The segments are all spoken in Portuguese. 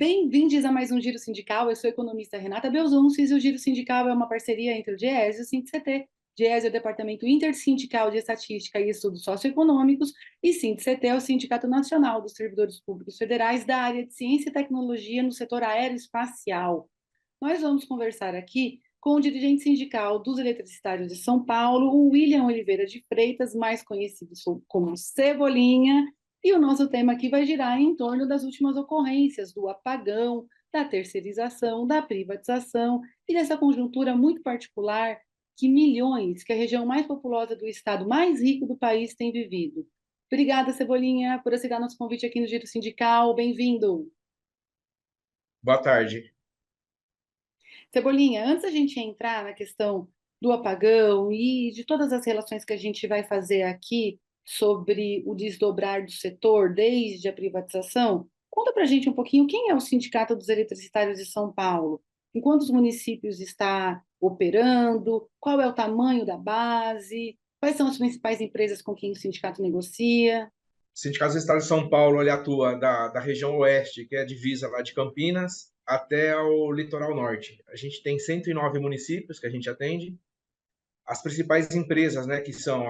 Bem-vindos a mais um Giro Sindical. Eu sou a economista Renata Belzunces e o Giro Sindical é uma parceria entre o DIEESE e o SINDIC-CT. DIEESE é o Departamento Intersindical de Estatística e Estudos Socioeconômicos e SINDIC-CT é o Sindicato Nacional dos Servidores Públicos Federais da área de Ciência e Tecnologia no setor aeroespacial. Nós vamos conversar aqui com o dirigente sindical dos eletricitários de São Paulo, o William Oliveira de Freitas, mais conhecido como Cebolinha, e o nosso tema aqui vai girar em torno das últimas ocorrências do apagão, da terceirização, da privatização e dessa conjuntura muito particular que a região mais populosa do estado mais rico do país tem vivido. Obrigada, Cebolinha, por aceitar nosso convite aqui no Giro Sindical. Bem-vindo. Boa tarde. Cebolinha, antes da gente entrar na questão do apagão e de todas as relações que a gente vai fazer aqui sobre o desdobrar do setor desde a privatização, conta para a gente um pouquinho quem é o Sindicato dos Eletricitários de São Paulo, em quantos municípios está operando, qual é o tamanho da base, quais são as principais empresas com quem o sindicato negocia. O Sindicato dos Estados de São Paulo ele atua da região oeste, que é a divisa lá de Campinas, até o litoral norte. A gente tem 109 municípios que a gente atende. As principais empresas, né, que são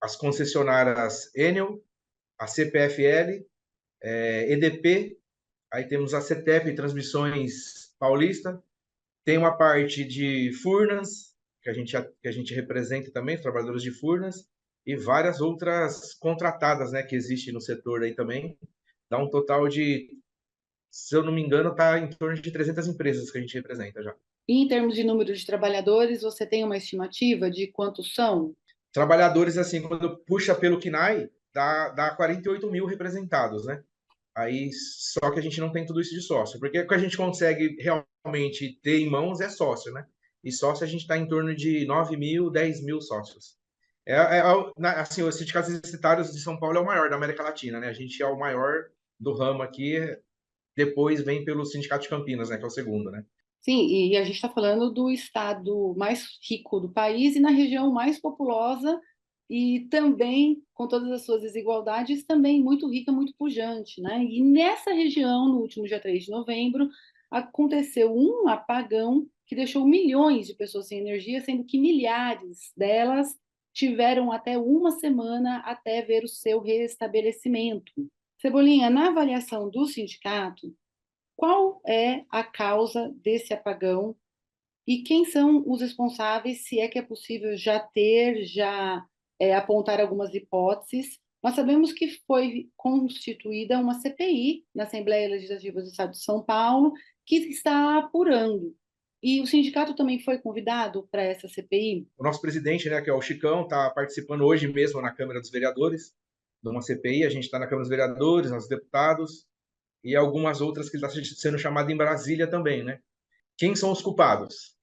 as concessionárias Enel, a CPFL, EDP, aí temos a CETEP Transmissões Paulista, tem uma parte de Furnas, que a gente representa também, os trabalhadores de Furnas, e várias outras contratadas, né, que existem no setor aí também. Dá um total de, se eu não me engano, está em torno de 300 empresas que a gente representa já. E em termos de número de trabalhadores, você tem uma estimativa de quantos são? Trabalhadores, assim, quando puxa pelo KNAI, dá 48 mil representados, né? Aí, só que a gente não tem tudo isso de sócio, porque o que a gente consegue realmente ter em mãos é sócio, né? E sócio a gente está em torno de 9 mil, 10 mil sócios. Assim, o Sindicato Universitários de São Paulo é o maior da América Latina, né? A gente é o maior do ramo aqui, depois vem pelo Sindicato de Campinas, né? Que é o segundo, né? Sim, e a gente está falando do estado mais rico do país e na região mais populosa e também, com todas as suas desigualdades, também muito rica, muito pujante, né? E nessa região, no último dia 3 de novembro, aconteceu um apagão que deixou milhões de pessoas sem energia, sendo que milhares delas tiveram até uma semana até ver o seu restabelecimento. Cebolinha, na avaliação do sindicato, qual é a causa desse apagão e quem são os responsáveis, se é que é possível já apontar algumas hipóteses? Nós sabemos que foi constituída uma CPI na Assembleia Legislativa do Estado de São Paulo, que está apurando. E o sindicato também foi convidado para essa CPI? O nosso presidente, né, que é o Chicão, está participando hoje mesmo na Câmara dos Vereadores de uma CPI. A gente está na Câmara dos Vereadores, nos deputados e algumas outras que está sendo chamada em Brasília também, né? Quem são os culpados?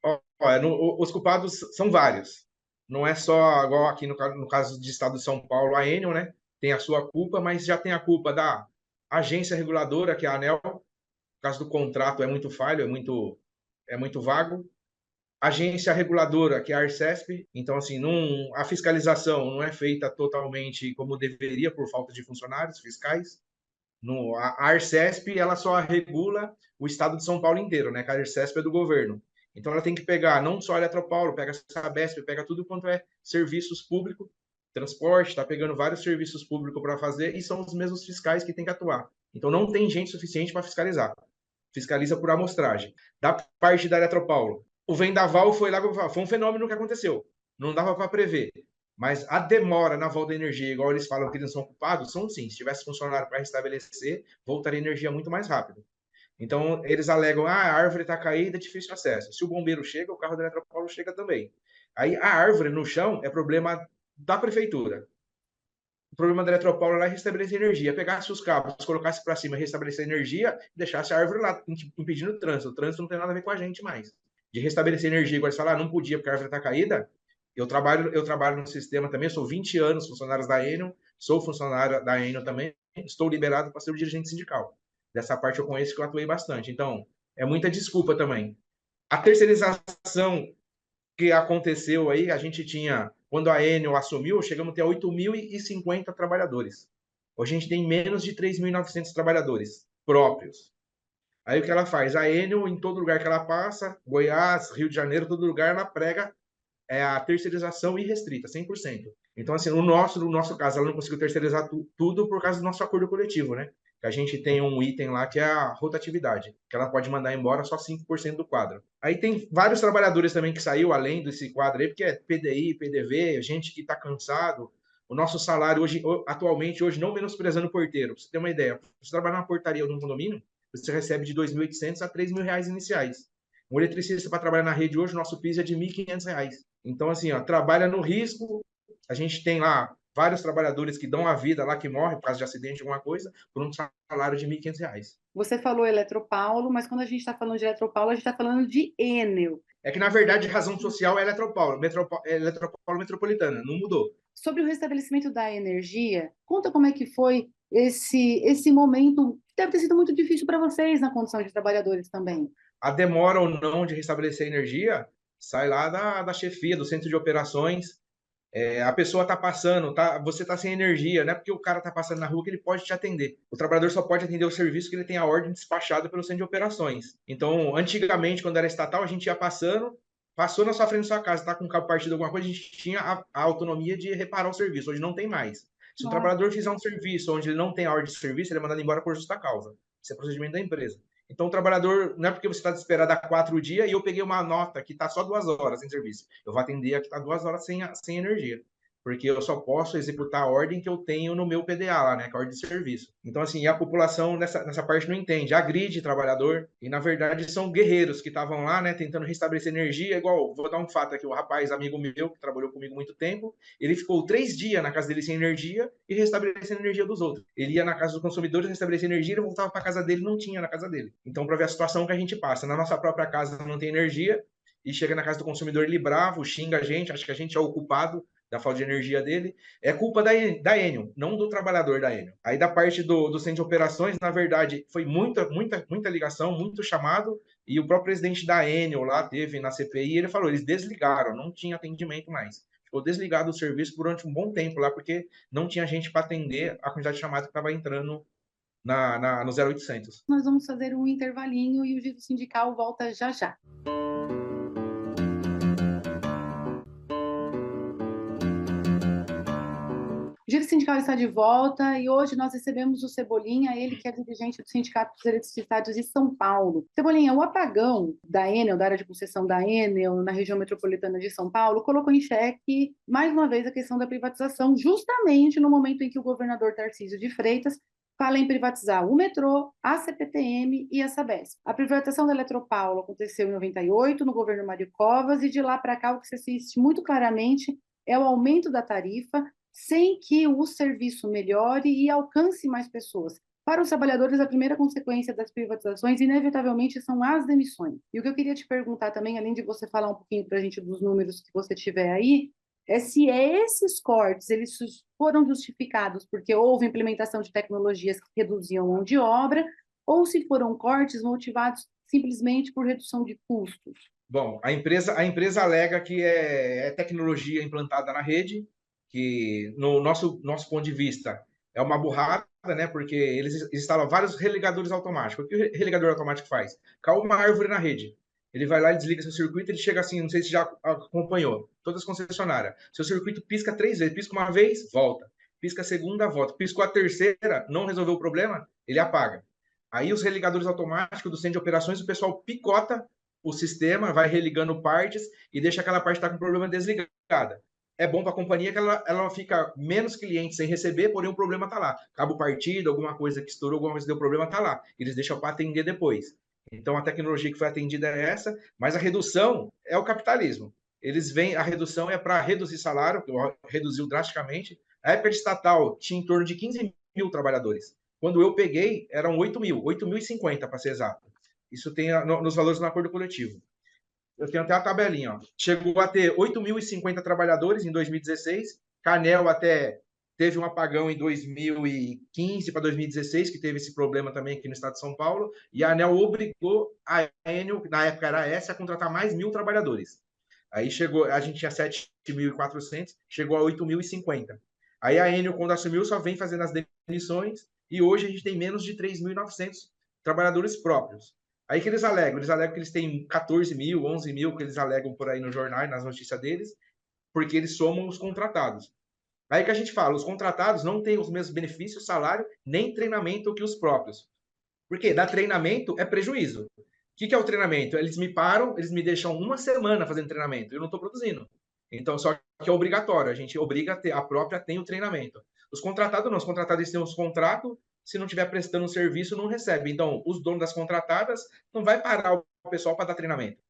Os culpados são vários. Não é só, igual aqui no caso do estado de São Paulo, a Enel, né? Tem a sua culpa, mas já tem a culpa da agência reguladora, que é a ANEEL. No caso do contrato é muito falho, é muito vago. Agência reguladora, que é a Arcesp. Então, assim, a fiscalização não é feita totalmente como deveria por falta de funcionários fiscais. A Arcesp, ela só regula o estado de São Paulo inteiro, né? Que a Arcesp é do governo. Então, ela tem que pegar não só a Eletropaulo, pega a Sabesp, pega tudo quanto é serviços públicos, transporte, está pegando vários serviços públicos para fazer e são os mesmos fiscais que tem que atuar. Então, não tem gente suficiente para fiscalizar. Fiscaliza por amostragem. Da parte da Eletropaulo, o vendaval foi lá, foi um fenômeno que aconteceu. Não dava para prever. Mas a demora na volta da energia, igual eles falam que eles são culpados, são sim. Se tivesse funcionário para restabelecer, voltaria a energia muito mais rápido. Então, eles alegam, a árvore está caída, difícil acesso. Se o bombeiro chega, o carro da Eletropaulo chega também. Aí, a árvore no chão é problema da prefeitura. O problema da Eletropaulo é restabelecer energia. Pegasse os cabos, colocasse para cima, restabelecer energia, deixasse a árvore lá, impedindo o trânsito. O trânsito não tem nada a ver com a gente mais. De restabelecer energia, igual eles falam, não podia porque a árvore está caída. Eu trabalho no sistema também, sou 20 anos funcionário da Enel, sou funcionário da Enel também, estou liberado para ser o dirigente sindical. Dessa parte eu conheço que eu atuei bastante. Então, é muita desculpa também. A terceirização que aconteceu aí, a gente tinha, quando a Enel assumiu, chegamos a ter 8.050 trabalhadores. Hoje a gente tem menos de 3.900 trabalhadores próprios. Aí o que ela faz? A Enel, em todo lugar que ela passa, Goiás, Rio de Janeiro, todo lugar, ela prega a terceirização irrestrita, 100%. Então, assim, no nosso caso, ela não conseguiu terceirizar tudo por causa do nosso acordo coletivo, né? Que a gente tem um item lá que é a rotatividade, que ela pode mandar embora só 5% do quadro. Aí tem vários trabalhadores também que saiu além desse quadro aí, porque é PDI, PDV, gente que está cansado. O nosso salário hoje, atualmente, hoje, não menosprezando o porteiro, para você ter uma ideia, você trabalhar numa portaria ou num condomínio, você recebe de 2.800 a 3.000 reais iniciais. Um eletricista para trabalhar na rede hoje, o nosso piso é de 1.500 reais. Então, assim, ó, trabalha no risco. A gente tem lá vários trabalhadores que dão a vida lá, que morrem por causa de acidente, alguma coisa, por um salário de 1.500 reais. Você falou Eletropaulo, mas quando a gente está falando de Eletropaulo, a gente está falando de Enel. É que, na verdade, razão social é Eletropaulo, Eletropaulo Metropolitana, não mudou. Sobre o restabelecimento da energia, conta como é que foi esse momento, que deve ter sido muito difícil para vocês na condição de trabalhadores também. A demora ou não de restabelecer a energia sai lá da chefia, do centro de operações. A pessoa está passando, você está sem energia, não é porque o cara está passando na rua que ele pode te atender. O trabalhador só pode atender o serviço que ele tem a ordem despachada pelo centro de operações. Então, antigamente, quando era estatal, a gente ia passando, passou na sua frente da sua casa, está com o cabo partido, alguma coisa, a gente tinha a autonomia de reparar o serviço. Hoje não tem mais. Se o Nossa. trabalhador fizer um serviço onde ele não tem a ordem de serviço, ele é mandado embora por justa causa. Isso é procedimento da empresa. Então, o trabalhador, não é porque você está desesperado há 4 dias e eu peguei uma nota que está só 2 horas sem serviço. Eu vou atender a que está 2 horas sem energia. Porque eu só posso executar a ordem que eu tenho no meu PDA lá, né? Que é a ordem de serviço. Então, assim, a população nessa parte não entende. Agride trabalhador e, na verdade, são guerreiros que estavam lá, né? Tentando restabelecer energia. Igual, vou dar um fato aqui. O rapaz, amigo meu, que trabalhou comigo muito tempo, ele ficou 3 dias na casa dele sem energia e restabelecendo a energia dos outros. Ele ia na casa dos consumidores, restabelecer energia, ele voltava para casa dele, não tinha na casa dele. Então, para ver a situação que a gente passa. Na nossa própria casa não tem energia e chega na casa do consumidor, ele bravo, xinga a gente, acha que a gente é o culpado da falta de energia dele, é culpa da Enel, não do trabalhador da Enel. Aí da parte do centro de operações, na verdade, foi muita ligação, muito chamado, e o próprio presidente da Enel lá teve na CPI, ele falou, eles desligaram, não tinha atendimento mais. Ficou desligado o serviço durante um bom tempo lá, porque não tinha gente para atender a quantidade de chamadas que estava entrando no 0800. Nós vamos fazer um intervalinho e o Giro Sindical volta já já. O Giro Sindical está de volta e hoje nós recebemos o Cebolinha, ele que é dirigente do Sindicato dos Eletricistários de São Paulo. Cebolinha, o apagão da Enel, da área de concessão da Enel, na região metropolitana de São Paulo, colocou em xeque, mais uma vez, a questão da privatização, justamente no momento em que o governador Tarcísio de Freitas fala em privatizar o metrô, a CPTM e a Sabesp. A privatização da Eletropaulo aconteceu em 98, no governo Mário Covas, e de lá para cá o que se assiste muito claramente é o aumento da tarifa, sem que o serviço melhore e alcance mais pessoas. Para os trabalhadores, a primeira consequência das privatizações, inevitavelmente, são as demissões. E o que eu queria te perguntar também, além de você falar um pouquinho para a gente dos números que você tiver aí, é se esses cortes eles foram justificados porque houve implementação de tecnologias que reduziam a mão de obra, ou se foram cortes motivados simplesmente por redução de custos. Bom, a empresa alega que é tecnologia implantada na rede, que no nosso ponto de vista é uma burrada, né? Porque eles instalam vários religadores automáticos. O que o religador automático faz? Caiu uma árvore na rede. Ele vai lá e desliga seu circuito, ele chega assim, não sei se já acompanhou, todas as concessionárias. Seu circuito pisca 3 vezes, pisca uma vez, volta. Pisca a segunda, volta. Piscou a terceira, não resolveu o problema, ele apaga. Aí os religadores automáticos do centro de operações, o pessoal picota o sistema, vai religando partes e deixa aquela parte que está com problema desligada. É bom para a companhia que ela fica menos clientes sem receber, porém o problema está lá. Cabo partido, alguma coisa que estourou, alguma coisa que deu problema, está lá. Eles deixam para atender depois. Então a tecnologia que foi atendida é essa, mas a redução é o capitalismo. Eles vêm, a redução é para reduzir salário, que reduziu drasticamente. A época de estatal tinha em torno de 15 mil trabalhadores. Quando eu peguei, eram 8 mil, 8.050 para ser exato. Isso tem nos valores do acordo coletivo. Eu tenho até a tabelinha. Ó. Chegou a ter 8.050 trabalhadores em 2016. Canel até teve um apagão em 2015 para 2016, que teve esse problema também aqui no estado de São Paulo. E a ANEL obrigou a Enel, na época era essa, a contratar mais 1.000 trabalhadores. Aí chegou, a gente tinha 7.400, chegou a 8.050. Aí a Enel, quando assumiu, só vem fazendo as demissões e hoje a gente tem menos de 3.900 trabalhadores próprios. Aí que eles alegam? Eles alegam que eles têm 14 mil, 11 mil, que eles alegam por aí no jornal, nas notícias deles, porque eles somam os contratados. Aí que a gente fala, os contratados não têm os mesmos benefícios, salário, nem treinamento que os próprios. Porque dar treinamento é prejuízo. O que é o treinamento? Eles me param, eles me deixam uma semana fazendo treinamento, eu não estou produzindo. Então, só que é obrigatório, a gente obriga a ter, a própria tem o treinamento. Os contratados não, os contratados têm os contratos, se não estiver prestando serviço, não recebe. Então, os donos das contratadas não vai parar o pessoal para dar treinamento.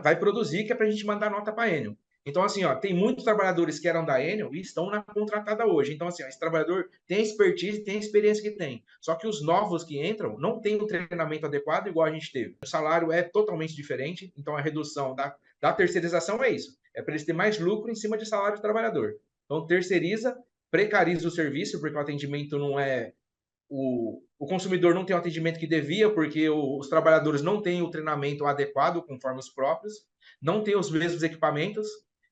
Vai produzir, que é para a gente mandar nota para a Enel. Então, assim, ó, tem muitos trabalhadores que eram da Enel e estão na contratada hoje. Então, assim, ó, esse trabalhador tem a expertise, tem a experiência que tem. Só que os novos que entram não têm o treinamento adequado igual a gente teve. O salário é totalmente diferente, então a redução da terceirização é isso. É para eles terem mais lucro em cima de salário do trabalhador. Então, terceiriza, precariza o serviço, porque o atendimento não é o consumidor não tem o atendimento que devia, porque os trabalhadores não têm o treinamento adequado, conforme os próprios, não têm os mesmos equipamentos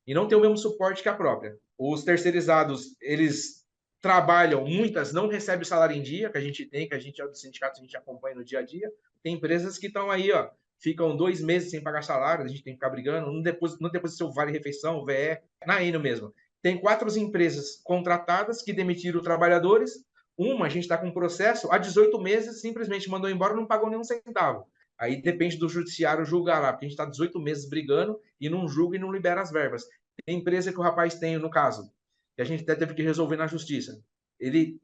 e não têm o mesmo suporte que a própria. Os terceirizados, eles trabalham, muitas não recebem o salário em dia, que a gente tem, que a gente é do sindicato, a gente acompanha no dia a dia. Tem empresas que estão aí, ó, ficam 2 meses sem pagar salário, a gente tem que ficar brigando, não deposita seu vale-refeição, o VE, na Enel mesmo. Tem 4 empresas contratadas que demitiram trabalhadores. Uma, a gente está com um processo, há 18 meses, simplesmente mandou embora e não pagou nenhum centavo. Aí depende do judiciário julgar lá, porque a gente está 18 meses brigando e não julga e não libera as verbas. Tem empresa que o rapaz tem, no caso, que a gente até teve que resolver na justiça. Ele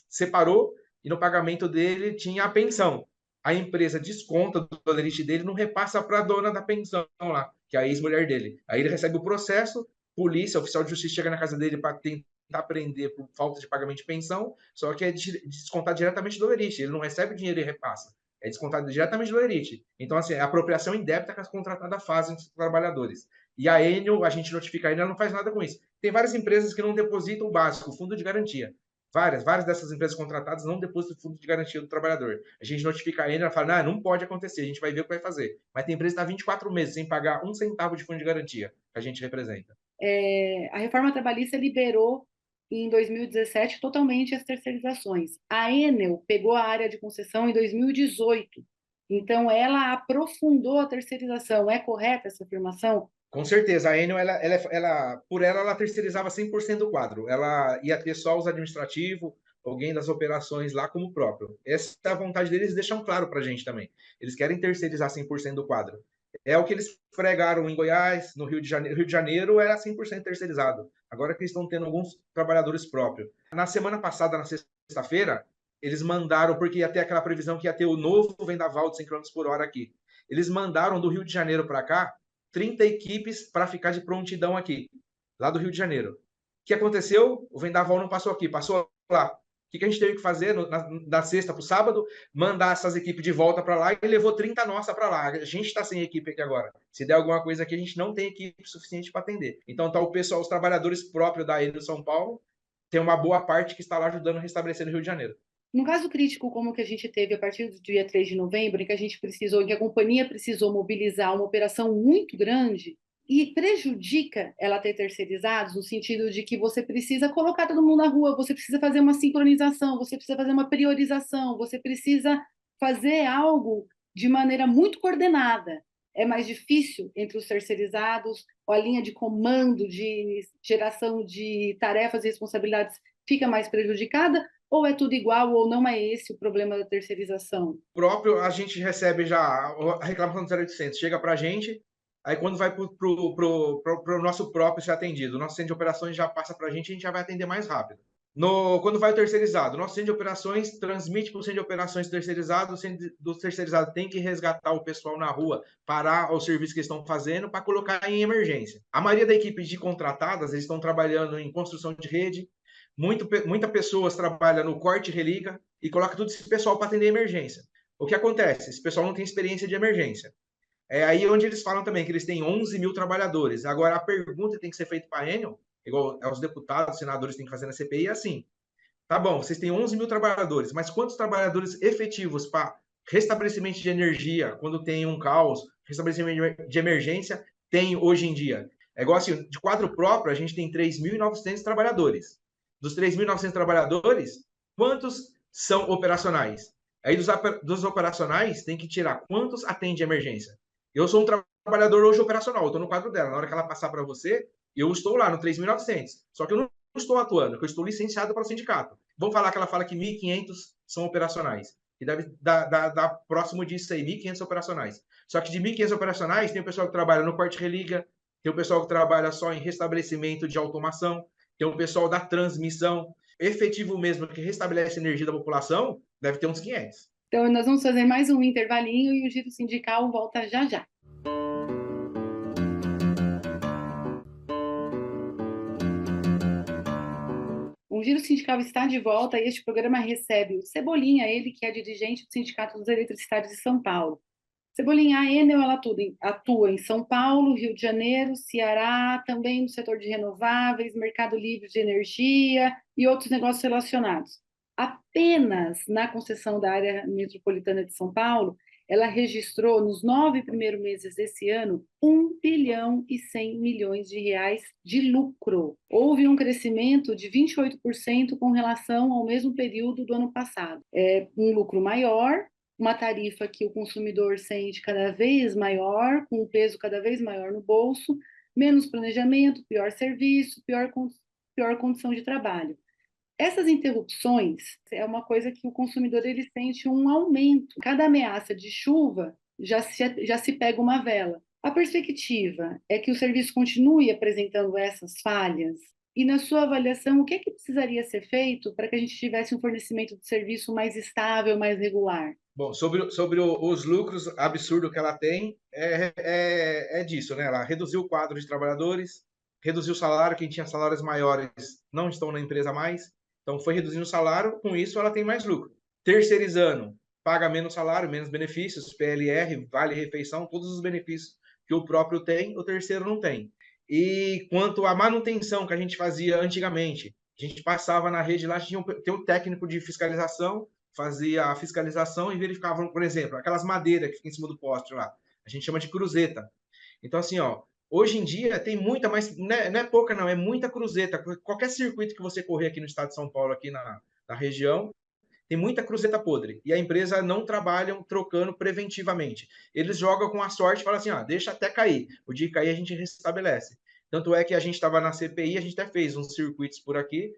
separou e no pagamento dele tinha a pensão. A empresa desconta do dolerite dele e não repassa para a dona da pensão lá, que é a ex-mulher dele. Aí ele recebe o processo, polícia, oficial de justiça chega na casa dele para prender por falta de pagamento de pensão, só que é descontado diretamente do Lerite. Ele não recebe dinheiro e repassa. É descontado diretamente do Lerite. Então, assim, é a apropriação indébita que as contratadas fazem dos trabalhadores. E a Enel, a gente notifica a Enel, ela não faz nada com isso. Tem várias empresas que não depositam o básico, o fundo de garantia. Várias dessas empresas contratadas não depositam o fundo de garantia do trabalhador. A gente notifica a Enel, ela fala, não pode acontecer, a gente vai ver o que vai fazer. Mas tem empresa que está 24 meses sem pagar um centavo de fundo de garantia, que a gente representa. A reforma trabalhista liberou em 2017 totalmente as terceirizações. A Enel pegou a área de concessão em 2018, então ela aprofundou a terceirização. É correta essa afirmação? Com certeza, a Enel, por ela terceirizava 100% do quadro. Ela ia ter só os administrativos, alguém das operações lá como próprio. Essa é a vontade deles, deixam claro para a gente também. Eles querem terceirizar 100% do quadro. É o que eles pregaram em Goiás, no Rio de Janeiro. Rio de Janeiro era 100% terceirizado. Agora que eles estão tendo alguns trabalhadores próprios. Na semana passada, na sexta-feira, eles mandaram, porque ia ter aquela previsão que ia ter o novo vendaval de 100 km por hora aqui. Eles mandaram do Rio de Janeiro para cá 30 equipes para ficar de prontidão aqui, lá do Rio de Janeiro. O que aconteceu? O vendaval não passou aqui, passou lá. O que a gente teve que fazer da sexta para o sábado? Mandar essas equipes de volta para lá e levou 30 nossa para lá. A gente está sem equipe aqui agora. Se der alguma coisa aqui, a gente não tem equipe suficiente para atender. Então tá o pessoal, os trabalhadores próprios da Enel São Paulo, tem uma boa parte que está lá ajudando a restabelecer no Rio de Janeiro. No caso crítico, como que a gente teve a partir do dia 3 de novembro, em que a gente precisou, em que a companhia precisou mobilizar uma operação muito grande, e prejudica ela ter terceirizados, no sentido de que você precisa colocar todo mundo na rua, você precisa fazer uma sincronização, você precisa fazer uma priorização, você precisa fazer algo de maneira muito coordenada. É mais difícil entre os terceirizados, a linha de comando, de geração de tarefas e responsabilidades fica mais prejudicada, ou é tudo igual, ou não é esse o problema da terceirização? Próprio, a gente recebe já a reclamação do 0800, chega para a gente, aí quando vai para o nosso próprio ser atendido, o nosso centro de operações já passa para a gente já vai atender mais rápido. Quando vai o terceirizado, o nosso centro de operações transmite para o centro de operações terceirizado, o centro do terceirizado tem que resgatar o pessoal na rua, parar o serviço que eles estão fazendo para colocar em emergência. A maioria da equipe de contratadas, eles estão trabalhando em construção de rede, muita pessoas trabalha no corte e religa e coloca todo esse pessoal para atender emergência. O que acontece? Esse pessoal não tem experiência de emergência. É aí onde eles falam também que eles têm 11 mil trabalhadores. Agora, a pergunta que tem que ser feita para a Enel, igual os deputados, os senadores têm que fazer na CPI, é assim: tá bom, vocês têm 11 mil trabalhadores, mas quantos trabalhadores efetivos para restabelecimento de energia, quando tem um caos, restabelecimento de emergência, tem hoje em dia? É igual assim, de quadro próprio, a gente tem 3.900 trabalhadores. Dos 3.900 trabalhadores, quantos são operacionais? Aí dos operacionais tem que tirar quantos atende emergência. Eu sou um trabalhador hoje operacional, eu estou no quadro dela. Na hora que ela passar para você, eu estou lá no 3.900. Só que eu não estou atuando, eu estou licenciado para o sindicato. Vamos falar que ela fala que 1.500 são operacionais. E deve dar próximo disso aí, 1.500 operacionais. Só que de 1.500 operacionais, tem o pessoal que trabalha no corte religa, tem o pessoal que trabalha só em restabelecimento de automação, tem o pessoal da transmissão. Efetivo mesmo, que restabelece a energia da população, deve ter uns 500. Então, nós vamos fazer mais um intervalinho e o Giro Sindical volta já já. O Giro Sindical está de volta e este programa recebe o Cebolinha, ele que é dirigente do Sindicato dos Eletricistários de São Paulo. Cebolinha, a Enel ela atua em São Paulo, Rio de Janeiro, Ceará, também no setor de renováveis, mercado livre de energia e outros negócios relacionados. Apenas na concessão da área metropolitana de São Paulo, ela registrou nos 9 primeiros meses desse ano 1 bilhão e 100 milhões de reais de lucro. Houve um crescimento de 28% com relação ao mesmo período do ano passado. É um lucro maior, uma tarifa que o consumidor sente cada vez maior, com um peso cada vez maior no bolso, menos planejamento, pior serviço, pior condição de trabalho. Essas interrupções é uma coisa que o consumidor ele sente um aumento. Cada ameaça de chuva já se pega uma vela. A perspectiva é que o serviço continue apresentando essas falhas. E na sua avaliação, o que é que precisaria ser feito para que a gente tivesse um fornecimento de serviço mais estável, mais regular? Bom, sobre os lucros absurdos que ela tem, é disso, né? Ela reduziu o quadro de trabalhadores, reduziu o salário, quem tinha salários maiores não estão na empresa mais, então foi reduzindo o salário, com isso ela tem mais lucro. Terceirizando, paga menos salário, menos benefícios, PLR, vale refeição, todos os benefícios que o próprio tem, o terceiro não tem. E quanto à manutenção que a gente fazia antigamente, a gente passava na rede lá, tinha um técnico de fiscalização, fazia a fiscalização e verificava, por exemplo, aquelas madeiras que ficam em cima do poste lá. A gente chama de cruzeta. Então, assim, ó, hoje em dia tem muita, mas não é pouca, não, é muita cruzeta. Qualquer circuito que você correr aqui no estado de São Paulo, aqui na região, tem muita cruzeta podre. E a empresa não trabalham trocando preventivamente. Eles jogam com a sorte e falam assim: ah, deixa até cair. O dia que cair, a gente restabelece. Tanto é que a gente estava na CPI, a gente até fez uns circuitos por aqui.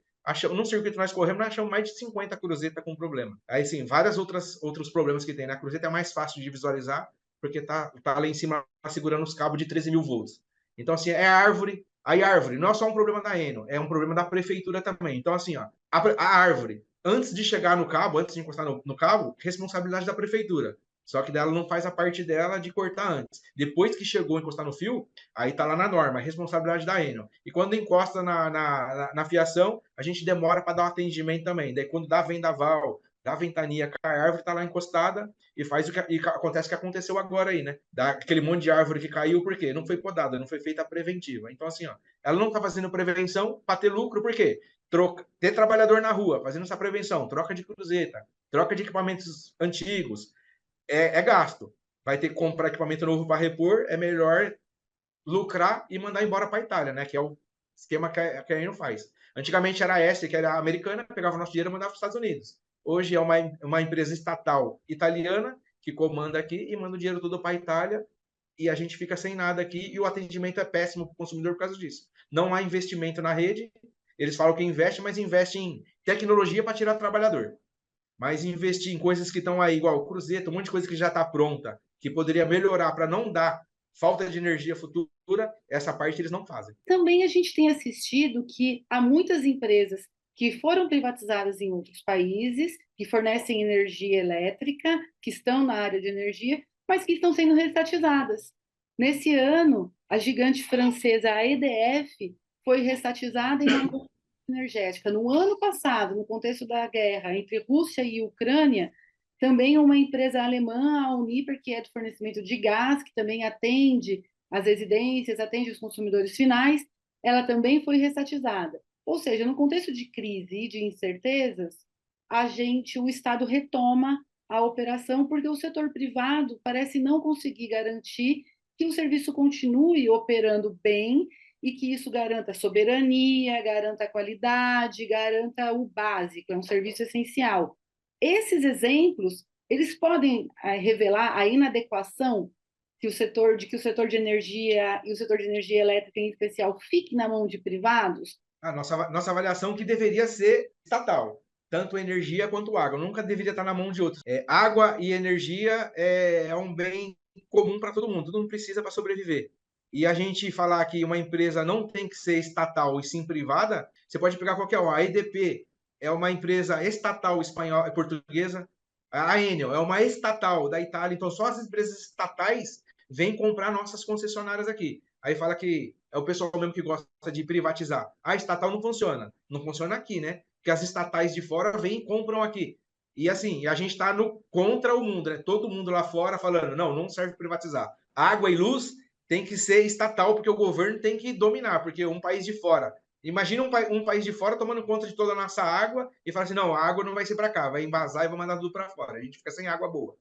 No circuito que nós corremos, nós achamos mais de 50 cruzetas com problema. Aí, sim, vários outros problemas que tem. Na cruzeta é mais fácil de visualizar, porque tá lá em cima segurando os cabos de 13 mil volts. Então, assim, é árvore. Aí, árvore não é só um problema da Enel, é um problema da prefeitura também. Então, assim, ó, a árvore, antes de chegar no cabo, antes de encostar no cabo, responsabilidade da prefeitura. Só que dela não faz a parte dela de cortar antes. Depois que chegou a encostar no fio, aí tá lá na norma, responsabilidade da Enel. E quando encosta na fiação, a gente demora para dar um atendimento também. Daí quando dá vendaval, dá ventania, cai a árvore, tá lá encostada e faz acontece o que aconteceu agora aí, né? Dá aquele monte de árvore que caiu, por quê? Não foi podada, não foi feita a preventiva. Então, assim, ó, ela não tá fazendo prevenção para ter lucro, por quê? Ter trabalhador na rua fazendo essa prevenção, troca de cruzeta, troca de equipamentos antigos, é gasto. Vai ter que comprar equipamento novo para repor, é melhor lucrar e mandar embora para a Itália, né? Que é o esquema que a Enel faz. Antigamente era essa, que era a americana, pegava o nosso dinheiro e mandava para os Estados Unidos. Hoje é uma empresa estatal italiana que comanda aqui e manda o dinheiro todo para a Itália e a gente fica sem nada aqui e o atendimento é péssimo para o consumidor por causa disso. Não há investimento na rede, eles falam que investe, mas investe em tecnologia para tirar trabalhador. Mas investir em coisas que estão aí, igual o Cruzeiro, um monte de coisa que já está pronta, que poderia melhorar para não dar falta de energia futura, essa parte eles não fazem. Também a gente tem assistido que há muitas empresas que foram privatizadas em outros países, que fornecem energia elétrica, que estão na área de energia, mas que estão sendo restatizadas. Nesse ano, a gigante francesa a EDF foi restatizada em uma energética. No ano passado, no contexto da guerra entre Rússia e Ucrânia, também uma empresa alemã, a Uniper, que é de fornecimento de gás, que também atende as residências, atende os consumidores finais, ela também foi restatizada. Ou seja, no contexto de crise e de incertezas, o Estado retoma a operação porque o setor privado parece não conseguir garantir que o serviço continue operando bem e que isso garanta soberania, garanta qualidade, garanta o básico, é um serviço essencial. Esses exemplos eles podem revelar a inadequação que o setor de energia e o setor de energia elétrica em especial fique na mão de privados? A nossa avaliação que deveria ser estatal, tanto energia quanto água, nunca deveria estar na mão de outros. Água e energia é um bem comum para todo mundo precisa para sobreviver. E a gente falar que uma empresa não tem que ser estatal e sim privada, você pode pegar qualquer uma. A EDP é uma empresa estatal espanhola, portuguesa. A Enel é uma estatal da Itália. Então, só as empresas estatais vêm comprar nossas concessionárias aqui. Aí fala que é o pessoal mesmo que gosta de privatizar. A estatal não funciona. Não funciona aqui, né? Porque as estatais de fora vêm e compram aqui. E assim, a gente está contra o mundo, né? Todo mundo lá fora falando, não serve privatizar. Água e luz tem que ser estatal, porque o governo tem que dominar, porque um país de fora. Imagina um país de fora tomando conta de toda a nossa água e fala assim: não, a água não vai ser para cá, vai embasar e vai mandar tudo para fora. A gente fica sem água boa.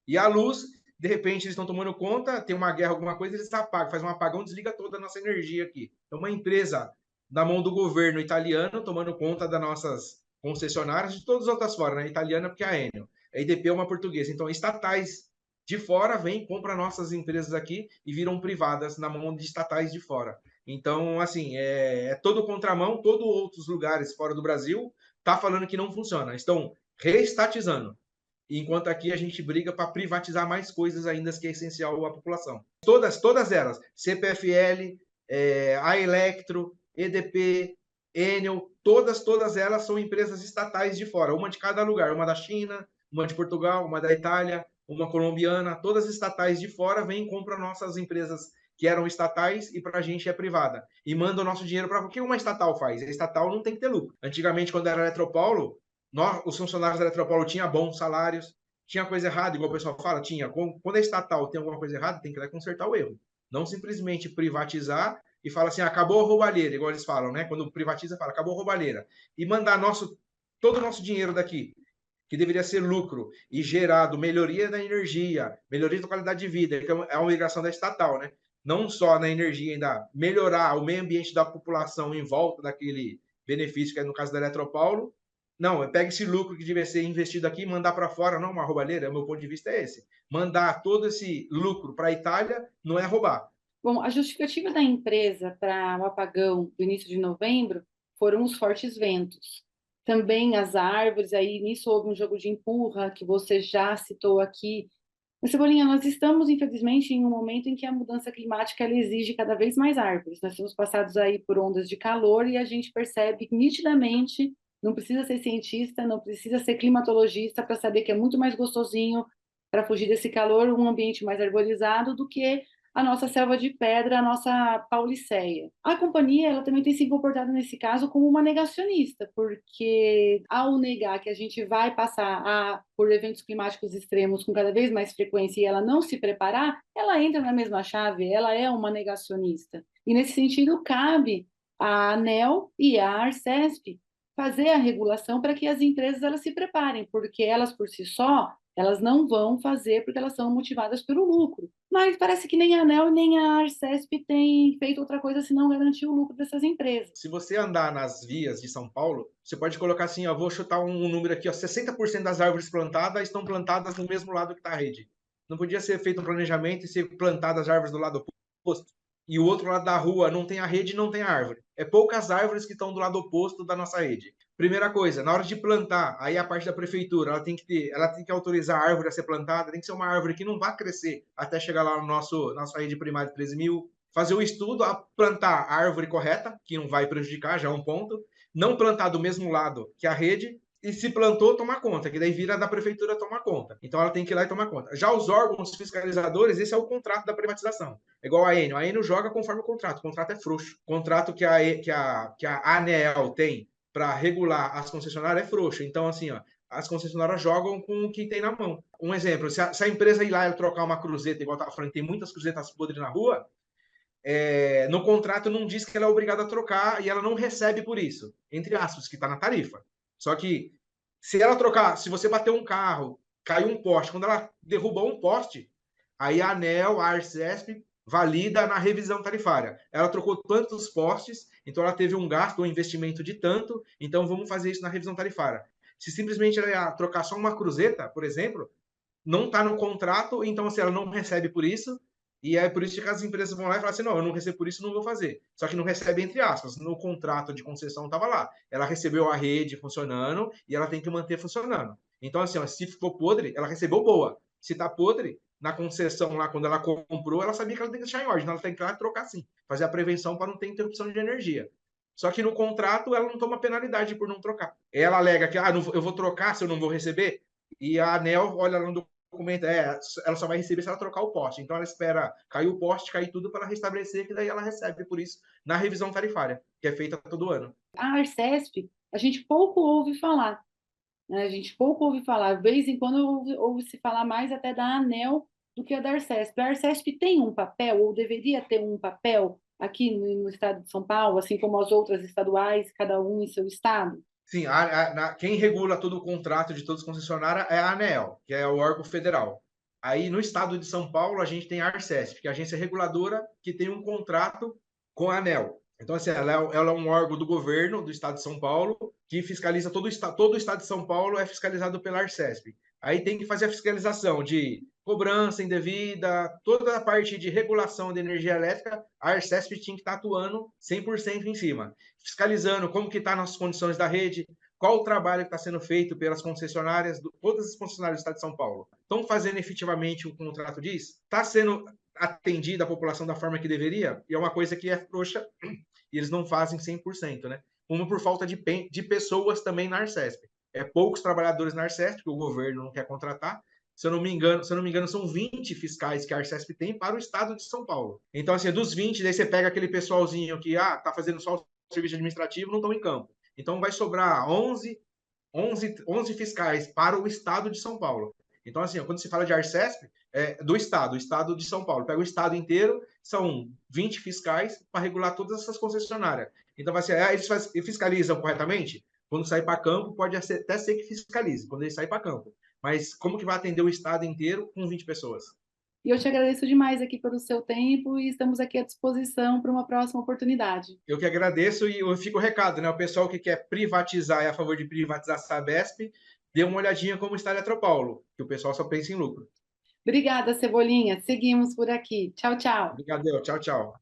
E a luz, de repente, eles estão tomando conta, tem uma guerra, alguma coisa, eles apagam, faz um apagão, desliga toda a nossa energia aqui. Então, uma empresa na mão do governo italiano tomando conta das nossas concessionárias, de todas as outras fora, né? Italiana, porque a Enel. A EDP é uma portuguesa. Então, estatais de fora vêm, compram nossas empresas aqui e viram privadas na mão de estatais de fora. Então, assim, é todo contramão, todos outros lugares fora do Brasil tá falando que não funciona. Estão reestatizando. Enquanto aqui a gente briga para privatizar mais coisas ainda que é essencial à população. Todas elas, CPFL, a Electro, EDP, Enel, todas elas são empresas estatais de fora, uma de cada lugar, uma da China, uma de Portugal, uma da Itália, uma colombiana, todas estatais de fora vêm e compram nossas empresas que eram estatais e para a gente é privada. E manda o nosso dinheiro para... O que uma estatal faz? A estatal não tem que ter lucro. Antigamente, quando era Eletropaulo, os funcionários da Eletropaulo tinham bons salários, tinha coisa errada, igual o pessoal fala, tinha. Quando é estatal tem alguma coisa errada, tem que ir lá consertar o erro. Não simplesmente privatizar e fala assim, acabou a roubalheira, igual eles falam, né? Quando privatiza, fala, acabou a roubalheira. E mandar todo o nosso dinheiro daqui, que deveria ser lucro e gerado melhoria da energia, melhoria da qualidade de vida, que é uma migração da estatal, né? Não só na energia, ainda melhorar o meio ambiente da população em volta daquele benefício, que é no caso da Eletropaulo, não, pega esse lucro que devia ser investido aqui e mandar para fora, não uma roubalheira, o meu ponto de vista é esse. Mandar todo esse lucro para a Itália não é roubar. Bom, a justificativa da empresa para o apagão do início de novembro foram os fortes ventos. Também as árvores, aí nisso houve um jogo de empurra, que você já citou aqui. Mas, Cebolinha, nós estamos, infelizmente, em um momento em que a mudança climática ela exige cada vez mais árvores. Nós temos passados aí por ondas de calor e a gente percebe nitidamente, não precisa ser cientista, não precisa ser climatologista para saber que é muito mais gostosinho para fugir desse calor um ambiente mais arborizado do que a nossa selva de pedra, a nossa pauliceia. A companhia ela também tem se comportado nesse caso como uma negacionista, porque ao negar que a gente vai passar por eventos climáticos extremos com cada vez mais frequência e ela não se preparar, ela entra na mesma chave, ela é uma negacionista. E nesse sentido cabe à ANEEL e à Arcesp fazer a regulação para que as empresas elas se preparem, porque elas por si só elas não vão fazer porque elas são motivadas pelo lucro. Mas parece que nem a ANEEL nem a Arcesp têm feito outra coisa senão garantir o lucro dessas empresas. Se você andar nas vias de São Paulo, você pode colocar assim, ó, vou chutar um número aqui, ó, 60% das árvores plantadas estão plantadas no mesmo lado que está a rede. Não podia ser feito um planejamento e ser plantadas as árvores do lado oposto? E o outro lado da rua não tem a rede e não tem a árvore. É poucas árvores que estão do lado oposto da nossa rede. Primeira coisa, na hora de plantar, aí a parte da prefeitura, ela tem que autorizar a árvore a ser plantada, tem que ser uma árvore que não vai crescer até chegar lá no nossa rede primária de 13 mil. Fazer o estudo, a plantar a árvore correta, que não vai prejudicar, já é um ponto. Não plantar do mesmo lado que a rede, e se plantou, tomar conta, que daí vira da prefeitura tomar conta. Então ela tem que ir lá e tomar conta. Já os órgãos fiscalizadores, esse é o contrato da privatização. É igual a Enel. A Enel joga conforme o contrato. O contrato é frouxo. O contrato que a ANEEL tem para regular as concessionárias é frouxo. Então, assim, ó, as concessionárias jogam com o que tem na mão. Um exemplo, se a empresa ir lá e trocar uma cruzeta, igual eu estava falando, tem muitas cruzetas podres na rua, no contrato não diz que ela é obrigada a trocar e ela não recebe por isso, entre aspas, que está na tarifa. Só que se ela trocar, se você bater um carro, caiu um poste, quando ela derrubou um poste, aí a ANEEL, a Arcesp, valida na revisão tarifária. Ela trocou tantos postes, então ela teve um gasto, um investimento de tanto, então vamos fazer isso na revisão tarifária. Se simplesmente ela ia trocar só uma cruzeta, por exemplo, não está no contrato, então assim, ela não recebe por isso, e é por isso que as empresas vão lá e falam assim, não, eu não recebo por isso, não vou fazer. Só que não recebe entre aspas, no contrato de concessão estava lá. Ela recebeu a rede funcionando e ela tem que manter funcionando. Então assim, ó, se ficou podre, ela recebeu boa. Se está podre, na concessão lá, quando ela comprou, ela sabia que ela tem que deixar em ordem, então ela tem que ir lá trocar sim, fazer a prevenção para não ter interrupção de energia. Só que no contrato ela não toma penalidade por não trocar. Ela alega que eu vou trocar se eu não vou receber, e a ANEEL olha lá no documento, ela só vai receber se ela trocar o poste. Então ela espera cair o poste, cair tudo para restabelecer, que daí ela recebe por isso na revisão tarifária, que é feita todo ano. A Arcesp, a gente pouco ouve falar, né? A gente pouco ouve falar. De vez em quando ouve-se falar mais até da ANEEL do que a da Arcesp. A Arcesp tem um papel, ou deveria ter um papel aqui no estado de São Paulo, assim como as outras estaduais, cada um em seu estado? Sim, quem regula todo o contrato de todos os concessionários é a ANEEL, que é o órgão federal. Aí, no estado de São Paulo, a gente tem a Arcesp, que é a agência reguladora que tem um contrato com a ANEEL. Então, assim, ela é um órgão do governo do estado de São Paulo que fiscaliza todo o estado de São Paulo é fiscalizado pela Arcesp. Aí tem que fazer a fiscalização de cobrança indevida, toda a parte de regulação de energia elétrica, a Arcesp tinha que estar atuando 100% em cima, fiscalizando como que está nas condições da rede, qual o trabalho que está sendo feito pelas concessionárias, todas as concessionárias do estado de São Paulo. Estão fazendo efetivamente o contrato diz? Está sendo atendida a população da forma que deveria? E é uma coisa que é frouxa e eles não fazem 100%, né? Uma por falta de pessoas também na Arcesp. É poucos trabalhadores na Arcesp que o governo não quer contratar. Se eu não me engano, são 20 fiscais que a Arcesp tem para o estado de São Paulo. Então, assim, dos 20, daí você pega aquele pessoalzinho que tá fazendo só o serviço administrativo, não estão em campo. Então vai sobrar 11 fiscais para o estado de São Paulo. Então, assim, quando se fala de Arcesp, do estado, o estado de São Paulo. Pega o estado inteiro, são 20 fiscais para regular todas essas concessionárias. Então, vai ser, eles fiscalizam corretamente? Quando sair para campo, pode até ser que fiscalize, quando ele sair para campo. Mas como que vai atender o estado inteiro com 20 pessoas? E eu te agradeço demais aqui pelo seu tempo e estamos aqui à disposição para uma próxima oportunidade. Eu que agradeço e eu fico o recado, né? O pessoal que quer privatizar, é a favor de privatizar a Sabesp, dê uma olhadinha como está a Eletropaulo, que o pessoal só pensa em lucro. Obrigada, Cebolinha. Seguimos por aqui. Tchau, tchau. Obrigado, tchau, tchau.